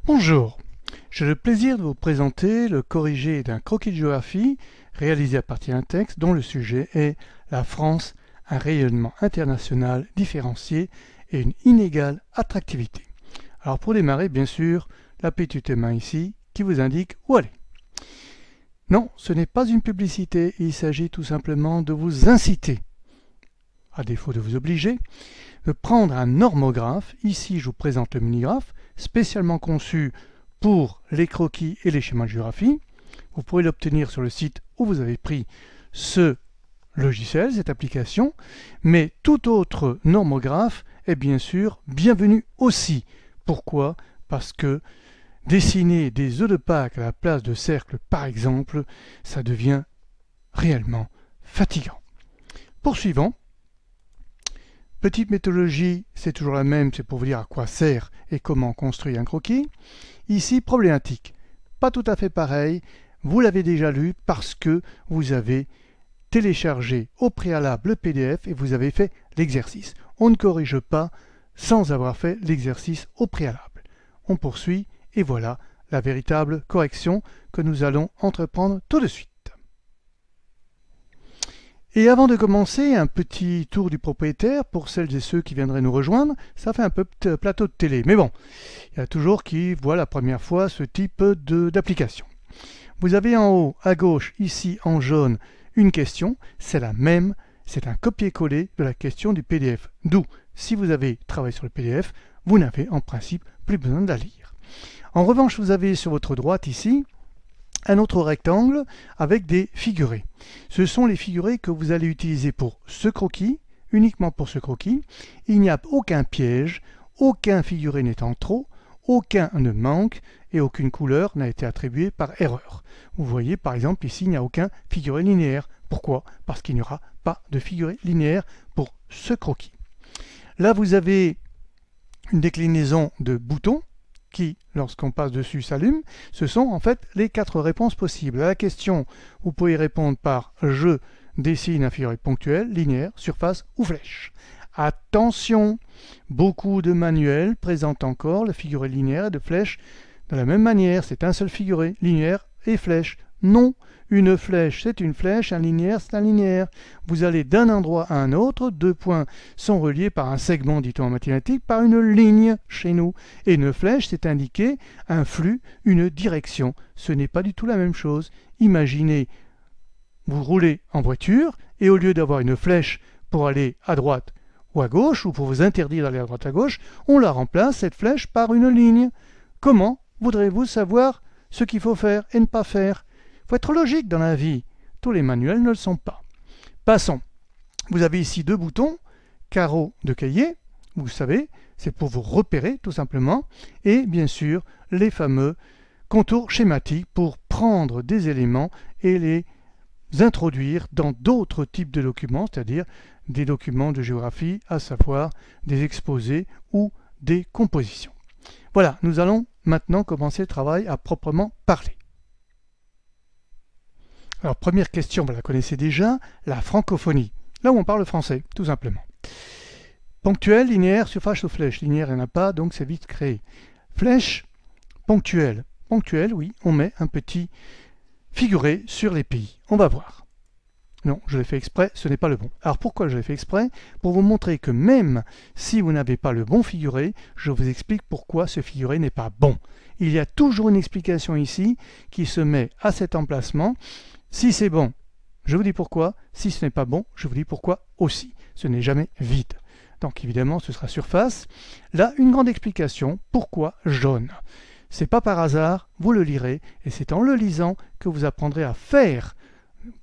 Bonjour, j'ai le plaisir de vous présenter le corrigé d'un croquis de géographie réalisé à partir d'un texte dont le sujet est la France, un rayonnement international différencié et une inégale attractivité. Alors pour démarrer, bien sûr, la petite main ici qui vous indique où aller. Non, ce n'est pas une publicité, il s'agit tout simplement de vous inciter, à défaut de vous obliger, de prendre un normographe. Ici, je vous présente le minigraphe, spécialement conçu pour les croquis et les schémas de géographie. Vous pourrez l'obtenir sur le site où vous avez pris ce logiciel, cette application, mais tout autre normographe est bien sûr bienvenu aussi. Pourquoi? Parce que dessiner des œufs de Pâques à la place de cercles, par exemple, ça devient réellement fatigant. Poursuivons. Petite méthodologie, c'est toujours la même, c'est pour vous dire à quoi sert et comment construire un croquis. Ici, problématique. Pas tout à fait pareil, vous l'avez déjà lu parce que vous avez téléchargé au préalable le PDF et vous avez fait l'exercice. On ne corrige pas sans avoir fait l'exercice au préalable. On poursuit et voilà la véritable correction que nous allons entreprendre tout de suite. Et avant de commencer, un petit tour du propriétaire pour celles et ceux qui viendraient nous rejoindre. Ça fait un peu plateau de télé, mais bon, il y a toujours qui voient la première fois ce type d'application. Vous avez en haut, à gauche, ici en jaune, une question. C'est la même, c'est un copier-coller de la question du PDF. D'où, si vous avez travaillé sur le PDF, vous n'avez en principe plus besoin de la lire. En revanche, vous avez sur votre droite ici, un autre rectangle avec des figurés. Ce sont les figurés que vous allez utiliser pour ce croquis, uniquement pour ce croquis. Il n'y a aucun piège, aucun figuré n'étant trop, aucun ne manque et aucune couleur n'a été attribuée par erreur. Vous voyez par exemple ici, il n'y a aucun figuré linéaire. Pourquoi? Parce qu'il n'y aura pas de figuré linéaire pour ce croquis. Là, vous avez une déclinaison de boutons qui, lorsqu'on passe dessus, s'allume. Ce sont en fait les 4 réponses possibles. À la question, vous pouvez répondre par « Je dessine un figuré ponctuel, linéaire, surface ou flèche ». Attention, beaucoup de manuels présentent encore le figuré linéaire et de flèche de la même manière. C'est un seul figuré, linéaire et flèche. Non, une flèche c'est une flèche, un linéaire c'est un linéaire. Vous allez d'un endroit à un autre, 2 points sont reliés par un segment, dit-on en mathématiques, par une ligne chez nous. Et une flèche c'est indiquer un flux, une direction. Ce n'est pas du tout la même chose. Imaginez, vous roulez en voiture et au lieu d'avoir une flèche pour aller à droite ou à gauche, ou pour vous interdire d'aller à droite à gauche, on la remplace, cette flèche, par une ligne. Comment voudrez-vous savoir ce qu'il faut faire et ne pas faire? Il faut être logique dans la vie. Tous les manuels ne le sont pas. Passons. Vous avez ici 2 boutons, carreau de cahier, vous savez, c'est pour vous repérer tout simplement, et bien sûr les fameux contours schématiques pour prendre des éléments et les introduire dans d'autres types de documents, c'est-à-dire des documents de géographie, à savoir des exposés ou des compositions. Voilà, nous allons maintenant commencer le travail à proprement parler. Alors, première question, vous la connaissez déjà, la francophonie. Là où on parle français, tout simplement. Ponctuel, linéaire, surface ou flèche. Linéaire, il n'y en a pas, donc c'est vite créé. Flèche, ponctuel. Ponctuel, oui, on met un petit figuré sur les pays. On va voir. Non, je l'ai fait exprès, ce n'est pas le bon. Alors pourquoi je l'ai fait exprès? Pour vous montrer que même si vous n'avez pas le bon figuré, je vous explique pourquoi ce figuré n'est pas bon. Il y a toujours une explication ici qui se met à cet emplacement. Si c'est bon, je vous dis pourquoi. Si ce n'est pas bon, je vous dis pourquoi aussi. Ce n'est jamais vide. Donc évidemment, ce sera surface. Là, une grande explication. Pourquoi jaune? C'est pas par hasard, vous le lirez, et c'est en le lisant que vous apprendrez à faire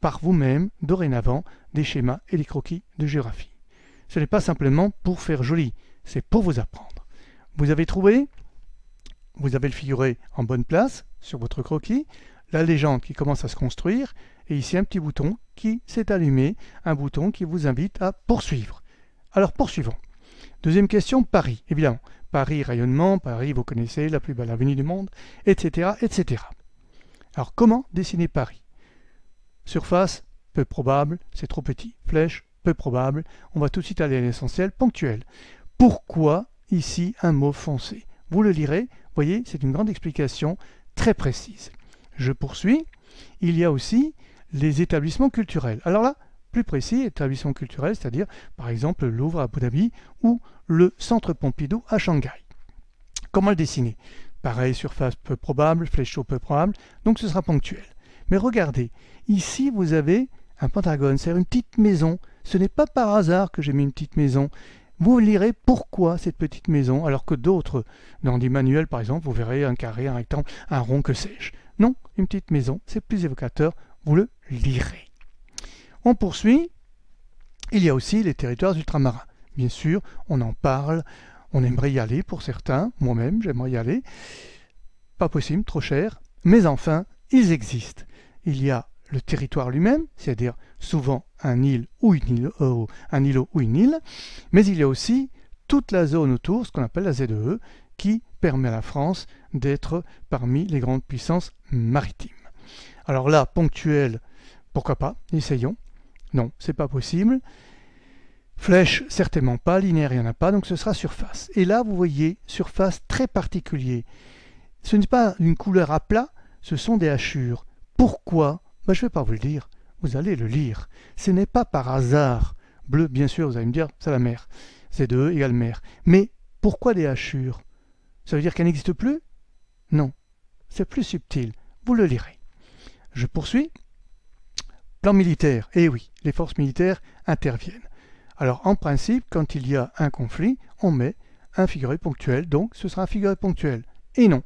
par vous-même, dorénavant, des schémas et des croquis de géographie. Ce n'est pas simplement pour faire joli, c'est pour vous apprendre. Vous avez trouvé? Vous avez le figuré en bonne place sur votre croquis, la légende qui commence à se construire, et ici un petit bouton qui s'est allumé, un bouton qui vous invite à poursuivre. Alors poursuivons. Deuxième question, Paris, évidemment. Paris, rayonnement, Paris, vous connaissez, la plus belle avenue du monde, etc., etc. Alors comment dessiner Paris? Surface, peu probable, c'est trop petit. Flèche, peu probable. On va tout de suite aller à l'essentiel, ponctuel. Pourquoi ici un mot foncé? vous le lirez. Vous voyez, c'est une grande explication très précise. Je poursuis. Il y a aussi les établissements culturels. Alors là, plus précis, établissements culturels, c'est-à-dire par exemple le Louvre à Abu Dhabi ou le Centre Pompidou à Shanghai. Comment le dessiner? Pareil, surface peu probable, flécheau peu probable, donc ce sera ponctuel. Mais regardez, ici vous avez un pentagone, c'est-à-dire une petite maison. Ce n'est pas par hasard que j'ai mis une petite maison. Vous lirez pourquoi cette petite maison, alors que d'autres, dans des manuels par exemple, vous verrez un carré, un rectangle, un rond, que sais-je. Non, une petite maison, c'est plus évocateur, vous le lirez. On poursuit. Il y a aussi les territoires ultramarins. Bien sûr, on en parle, on aimerait y aller pour certains, moi-même j'aimerais y aller. Pas possible, trop cher, mais enfin, ils existent. Il y a le territoire lui-même, c'est-à-dire souvent un île ou une île, un îlot ou une île, mais il y a aussi toute la zone autour, ce qu'on appelle la ZEE, qui permet à la France d'être parmi les grandes puissances maritimes. Alors là, ponctuel, pourquoi pas, essayons. Non, c'est pas possible. Flèche, certainement pas, linéaire, il n'y en a pas, donc ce sera surface. Et là, vous voyez, surface très particulier. Ce n'est pas une couleur à plat, ce sont des hachures. Pourquoi? Je ne vais pas vous le dire, vous allez le lire. Ce n'est pas par hasard. Bleu, bien sûr, vous allez me dire, c'est la mer. Z2 égale mer. Mais pourquoi des hachures? Ça veut dire qu'elle n'existe plus? Non, c'est plus subtil. Vous le lirez. Je poursuis. Plan militaire. Eh oui, les forces militaires interviennent. Alors, en principe, quand il y a un conflit, on met un figuré ponctuel, donc ce sera un figuré ponctuel. Et non.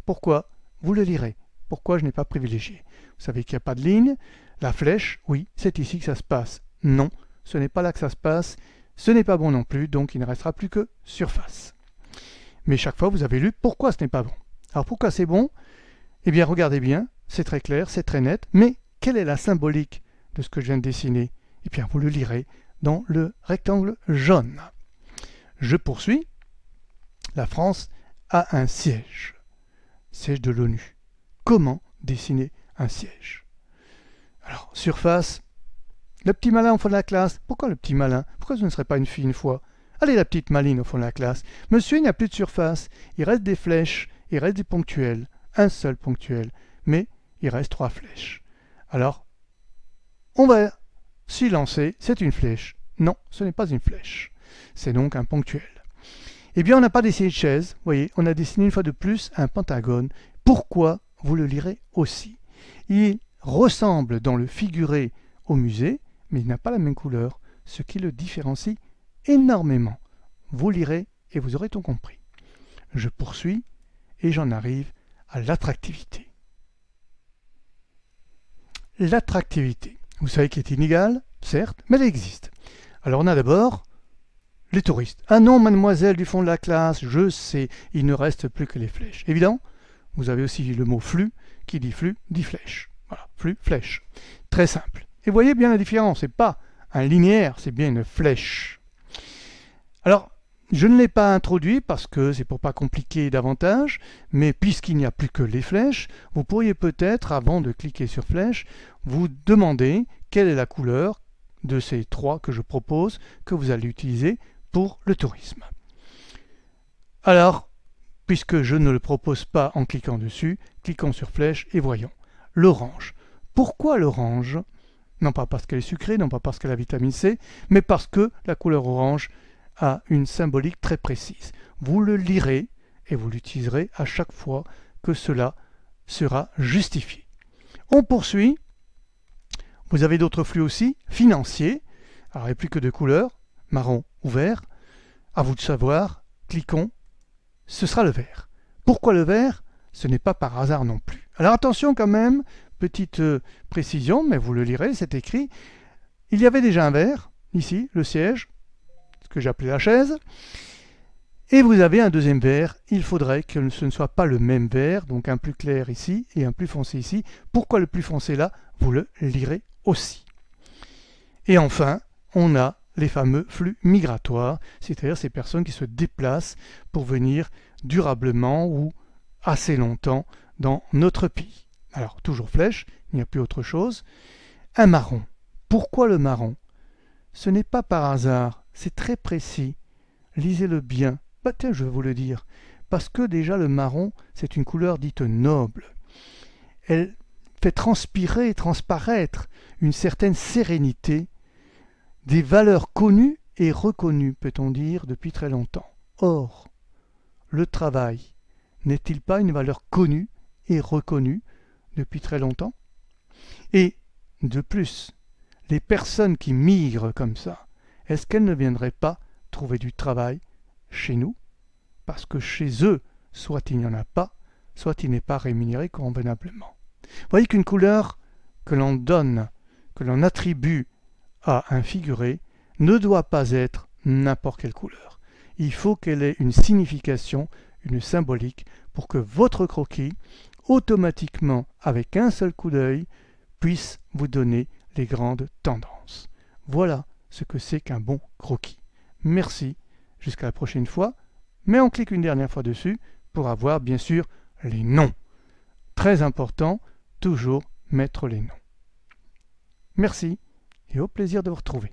Pourquoi? Vous le lirez. Pourquoi je n'ai pas privilégié? Vous savez qu'il n'y a pas de ligne. La flèche, oui, c'est ici que ça se passe. Non, ce n'est pas là que ça se passe. Ce n'est pas bon non plus, donc il ne restera plus que surface. Mais chaque fois, vous avez lu pourquoi ce n'est pas bon. Alors pourquoi c'est bon? Eh bien, regardez bien, c'est très clair, c'est très net, mais quelle est la symbolique de ce que je viens de dessiner? Eh bien, vous le lirez dans le rectangle jaune. Je poursuis. La France a un siège. Siège de l'ONU. Comment dessiner un siège? Alors, surface. Le petit malin au fond de la classe. Pourquoi le petit malin? Pourquoi ce ne serait pas une fille une fois? Allez, la petite maline au fond de la classe. Monsieur, il n'y a plus de surface. Il reste des flèches. Il reste des ponctuels. Un seul ponctuel. Mais il reste 3 flèches. Alors, on va s'y lancer. C'est une flèche. Non, ce n'est pas une flèche. C'est donc un ponctuel. Eh bien, on n'a pas dessiné de chaise. Vous voyez, on a dessiné une fois de plus un pentagone. Pourquoi? Vous le lirez aussi. Il ressemble dans le figuré au musée, mais il n'a pas la même couleur, ce qui le différencie énormément. Vous lirez et vous aurez tout compris. Je poursuis et j'en arrive à l'attractivité. L'attractivité, vous savez qu'elle est inégale, certes, mais elle existe. Alors on a d'abord les touristes. Ah non, mademoiselle du fond de la classe, je sais, il ne reste plus que les flèches. Évidemment, vous avez aussi le mot flux, qui dit flux, dit flèche. Voilà, flux, flèche. Très simple. Et vous voyez bien la différence, c'est pas un linéaire, c'est bien une flèche. Alors, je ne l'ai pas introduit parce que c'est pour pas compliquer davantage, mais puisqu'il n'y a plus que les flèches, vous pourriez peut-être, avant de cliquer sur flèche, vous demander quelle est la couleur de ces 3 que je propose, que vous allez utiliser pour le tourisme. Alors, puisque je ne le propose pas en cliquant dessus, cliquons sur flèche et voyons. L'orange. Pourquoi l'orange? Non pas parce qu'elle est sucrée, non pas parce qu'elle a la vitamine C, mais parce que la couleur orange a une symbolique très précise. Vous le lirez et vous l'utiliserez à chaque fois que cela sera justifié. On poursuit. Vous avez d'autres flux aussi, financiers. Alors il n'y a plus que 2 couleurs, marron ou vert. À vous de savoir, cliquons. Ce sera le vert. Pourquoi le vert? Ce n'est pas par hasard non plus. Alors attention quand même, petite précision, mais vous le lirez, c'est écrit. Il y avait déjà un vert, ici, le siège, ce que j'appelais la chaise. Et vous avez un deuxième vert. Il faudrait que ce ne soit pas le même vert, donc un plus clair ici et un plus foncé ici. Pourquoi le plus foncé là? Vous le lirez aussi. Et enfin, on a les fameux flux migratoires, c'est-à-dire ces personnes qui se déplacent pour venir durablement ou assez longtemps dans notre pays. Alors, toujours flèche, il n'y a plus autre chose. Un marron. Pourquoi le marron? Ce n'est pas par hasard, c'est très précis. Lisez-le bien. Tiens, je vais vous le dire. Parce que déjà le marron, c'est une couleur dite noble. Elle fait transpirer et transparaître une certaine sérénité, des valeurs connues et reconnues, peut-on dire, depuis très longtemps. Or, le travail n'est-il pas une valeur connue et reconnue depuis très longtemps? Et, de plus, les personnes qui migrent comme ça, est-ce qu'elles ne viendraient pas trouver du travail chez nous? Parce que chez eux, soit il n'y en a pas, soit il n'est pas rémunéré convenablement. Vous voyez qu'une couleur que l'on donne, que l'on attribue à un figuré, ne doit pas être n'importe quelle couleur. Il faut qu'elle ait une signification, une symbolique, pour que votre croquis, automatiquement, avec un seul coup d'œil, puisse vous donner les grandes tendances. Voilà ce que c'est qu'un bon croquis. Merci, jusqu'à la prochaine fois, mais on clique une dernière fois dessus pour avoir bien sûr les noms. Très important, toujours mettre les noms. Merci et au plaisir de vous retrouver.